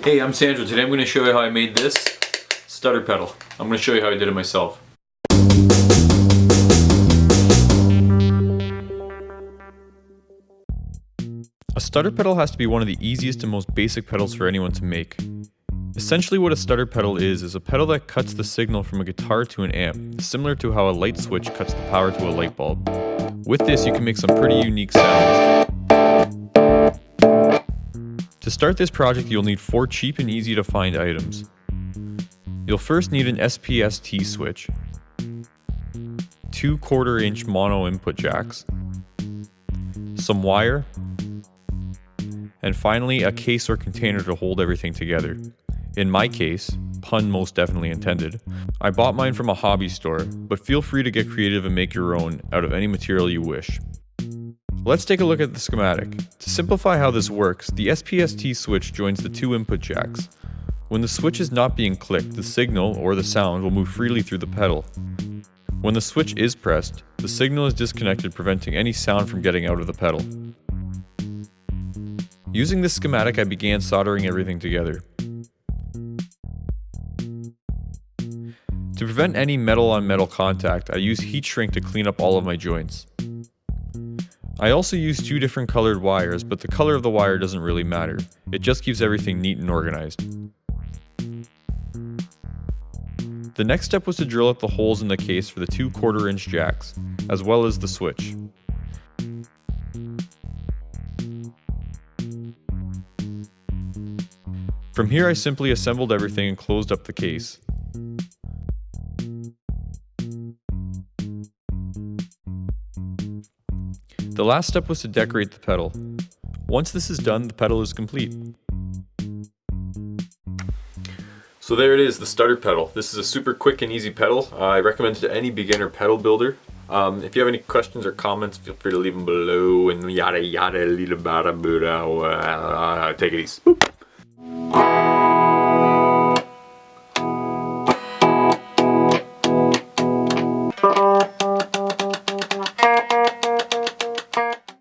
Hey, I'm Sandro. Today I'm going to show you how I made this stutter pedal. I'm going to show you how I did it myself. A stutter pedal has to be one of the easiest and most basic pedals for anyone to make. Essentially what a stutter pedal is a pedal that cuts the signal from a guitar to an amp, similar to how a light switch cuts the power to a light bulb. With this you can make some pretty unique sounds. To start this project, you'll need 4 cheap and easy to find items. You'll first need an SPST switch, 2 1/4-inch mono input jacks, some wire, and finally a case or container to hold everything together. In my case, pun most definitely intended, I bought mine from a hobby store, but feel free to get creative and make your own out of any material you wish. Let's take a look at the schematic. To simplify how this works, the SPST switch joins the 2 input jacks. When the switch is not being clicked, the signal, or the sound, will move freely through the pedal. When the switch is pressed, the signal is disconnected, preventing any sound from getting out of the pedal. Using this schematic, I began soldering everything together. To prevent any metal-on-metal contact, I use heat shrink to clean up all of my joints. I also use 2 different colored wires, but the color of the wire doesn't really matter. It just keeps everything neat and organized. The next step was to drill out the holes in the case for the 2 1/4-inch jacks, as well as the switch. From here I simply assembled everything and closed up the case. The last step was to decorate the pedal. Once this is done, the pedal is complete. So there it is, the stutter pedal. This is a super quick and easy pedal. I recommend it to any beginner pedal builder. If you have any questions or comments, feel free to leave them below and yada yada, take it easy. Boop.